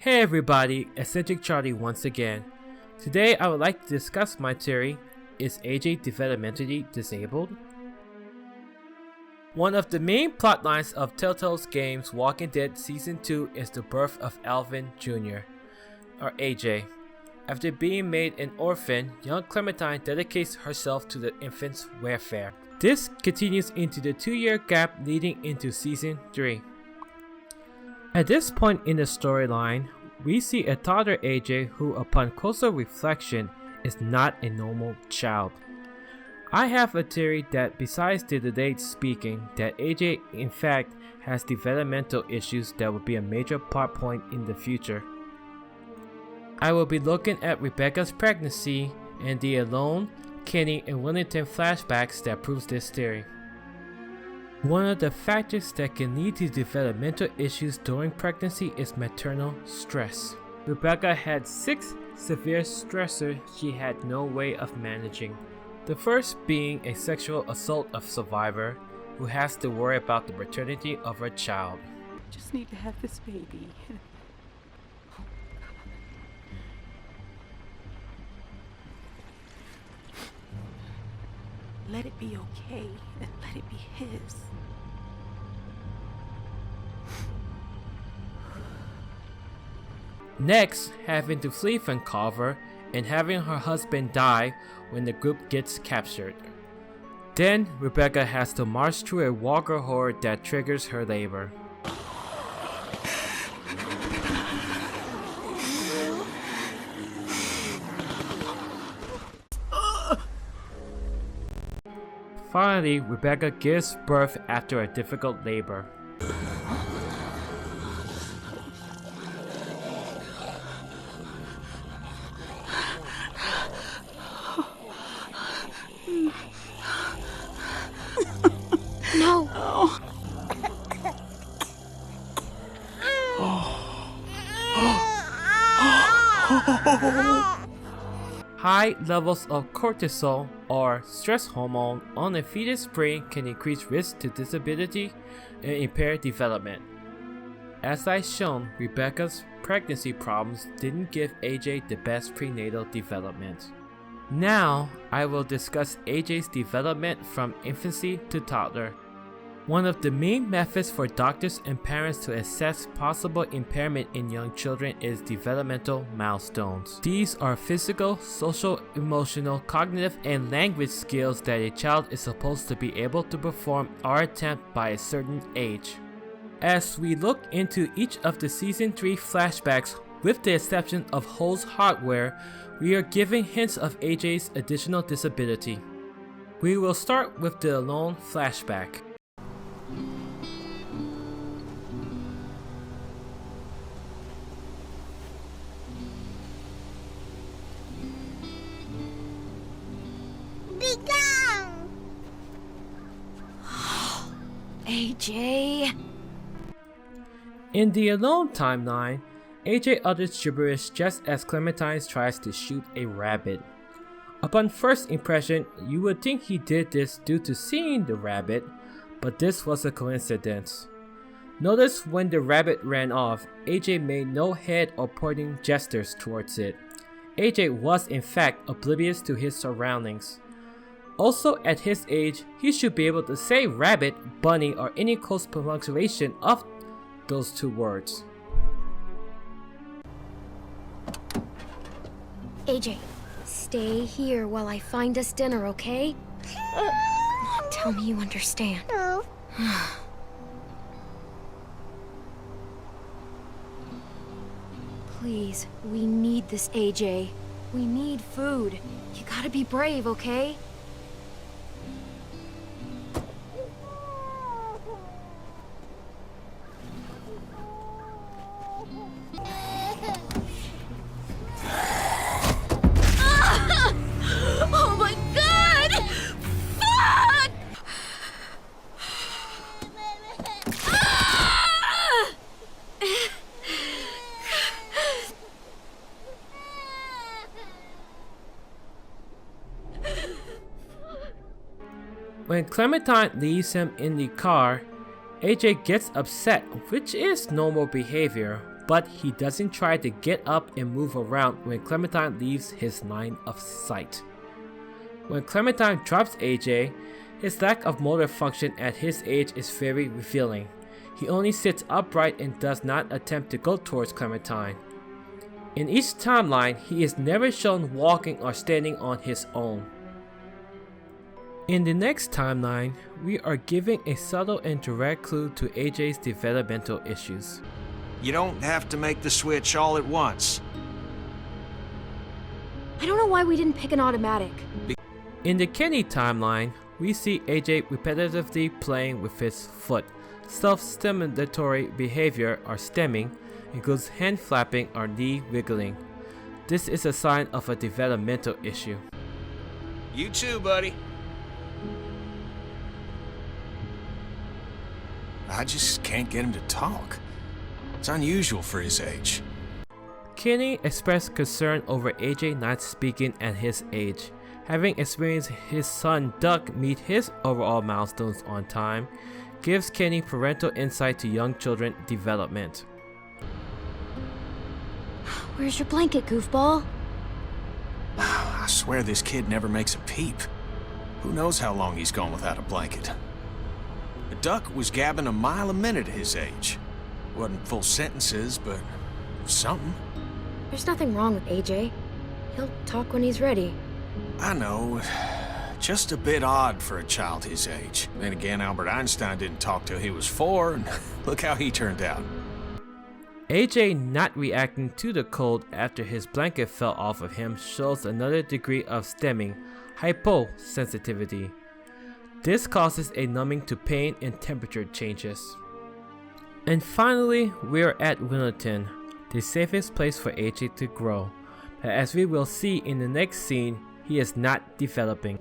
Hey everybody, Eccentric Charlie once again. Today I would like to discuss my theory, is AJ developmentally disabled? One of the main plotlines of Telltale's games Walking Dead Season 2 is the birth of Alvin Jr., or AJ. After being made an orphan, young Clementine dedicates herself to the infant's welfare. This continues into the 2-year gap leading into Season 3. At this point in the storyline, we see a toddler AJ who, upon closer reflection, is not a normal child. I have a theory that besides the delayed speaking, that AJ in fact has developmental issues that would be a major plot point in the future. I will be looking at Rebecca's pregnancy and the Alone, Kenny, and Wellington flashbacks that proves this theory. One of the factors that can lead to developmental issues during pregnancy is maternal stress. Rebecca had 6 severe stressors she had no way of managing. The first being a sexual assault of survivor who has to worry about the maternity of her child. Just need to have this baby. Let it be okay and let it be his. Next, having to flee from Culver and having her husband die when the group gets captured. Then, Rebecca has to march through a walker horde that triggers her labor. Finally, Rebecca gives birth after a difficult labor. No! High levels of cortisol, or stress hormone, on a fetus brain can increase risk to disability and impair development. As I shown, Rebecca's pregnancy problems didn't give AJ the best prenatal development. Now, I will discuss AJ's development from infancy to toddler. One of the main methods for doctors and parents to assess possible impairment in young children is developmental milestones. These are physical, social, emotional, cognitive, and language skills that a child is supposed to be able to perform or attempt by a certain age. As we look into each of the Season 3 flashbacks, with the exception of Hull's hardware, we are given hints of AJ's additional disability. We will start with the Alone flashback. AJ! In the Alone timeline, AJ utters gibberish just as Clementine tries to shoot a rabbit. Upon first impression, you would think he did this due to seeing the rabbit, but this was a coincidence. Notice when the rabbit ran off, AJ made no head or pointing gestures towards it. AJ was in fact oblivious to his surroundings. Also, at his age, he should be able to say rabbit, bunny, or any close pronunciation of those 2 words. AJ, stay here while I find us dinner, okay? Tell me you understand. No. Please, we need this, AJ. We need food. You gotta be brave, okay? Oh my God! Fuck! When Clementine leaves him in the car, AJ gets upset, which is normal behavior, but he doesn't try to get up and move around when Clementine leaves his line of sight. When Clementine drops AJ, his lack of motor function at his age is very revealing. He only sits upright and does not attempt to go towards Clementine. In each timeline, he is never shown walking or standing on his own. In the next timeline, we are giving a subtle and direct clue to AJ's developmental issues. You don't have to make the switch all at once. I don't know why we didn't pick an automatic. In the Kenny timeline, we see AJ repetitively playing with his foot. Self-stimulatory behavior or stemming includes hand flapping or knee wiggling. This is a sign of a developmental issue. You too, buddy. I just can't get him to talk. It's unusual for his age. Kenny expressed concern over AJ not speaking at his age. Having experienced his son Duck meet his overall milestones on time, gives Kenny parental insight to young children's development. Where's your blanket, goofball? I swear this kid never makes a peep. Who knows how long he's gone without a blanket. The Duck was gabbing a mile a minute at his age. Wasn't full sentences, but something. There's nothing wrong with AJ. He'll talk when he's ready. I know. Just a bit odd for a child his age. Then again, Albert Einstein didn't talk till he was 4, and look how he turned out. AJ not reacting to the cold after his blanket fell off of him shows another degree of stemming, hyposensitivity. This causes a numbing to pain and temperature changes. And finally, we are at Wellington, the safest place for AJ to grow. But as we will see in the next scene, he is not developing.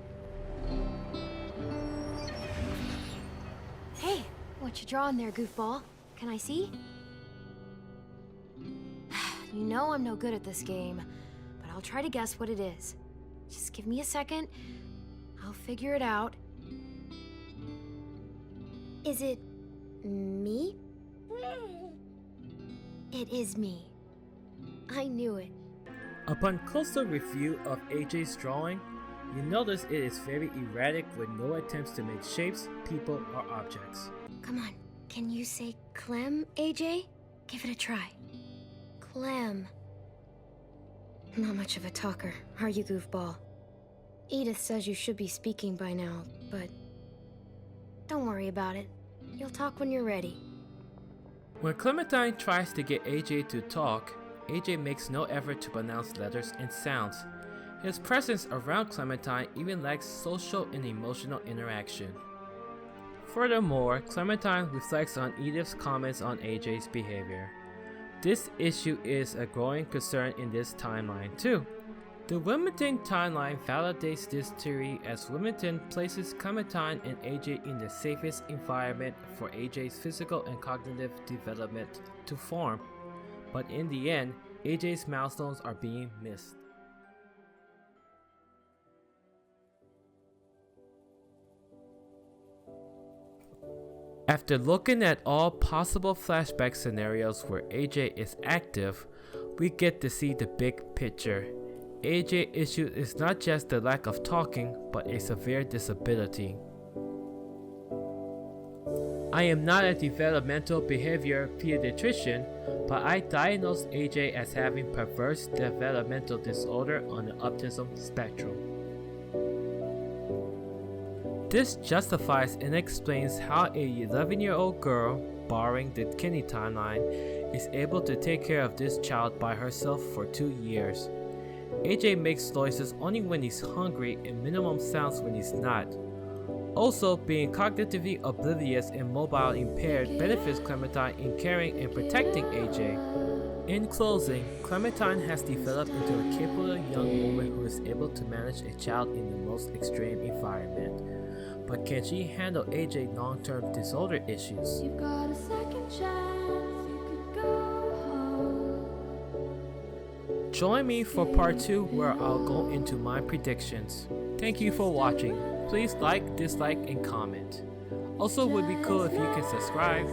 Hey, what you drawing there, goofball? Can I see? You know I'm no good at this game, but I'll try to guess what it is. Just give me a second. I'll figure it out. Is it me? It is me. I knew it. Upon closer review of AJ's drawing, you notice it is very erratic with no attempts to make shapes, people, or objects. Come on, can you say Clem, AJ? Give it a try. Clem. Not much of a talker, are you, goofball? Edith says you should be speaking by now, but don't worry about it. You'll talk when you're ready. When Clementine tries to get AJ to talk, AJ makes no effort to pronounce letters and sounds. His presence around Clementine even lacks social and emotional interaction. Furthermore, Clementine reflects on Edith's comments on AJ's behavior. This issue is a growing concern in this timeline too. The Wellington timeline validates this theory as Wellington places Clementine and AJ in the safest environment for AJ's physical and cognitive development to form. But in the end, AJ's milestones are being missed. After looking at all possible flashback scenarios where AJ is active, we get to see the big picture. AJ's issue is not just the lack of talking, but a severe disability. I am not a developmental behavior pediatrician, but I diagnosed AJ as having perverse developmental disorder on the autism spectrum. This justifies and explains how a 11-year-old girl, barring the Kenny timeline, is able to take care of this child by herself for 2 years. AJ makes noises only when he's hungry and minimum sounds when he's not. Also, being cognitively oblivious and mobile impaired benefits Clementine in caring and protecting AJ. In closing, Clementine has developed into a capable young woman who is able to manage a child in the most extreme environment. But can she handle AJ's long-term disorder issues? You've got a second chance, you could go home. Join me for part 2 where I'll go into my predictions. Thank you for watching. Please like, dislike, and comment. Also, it would be cool if you can subscribe.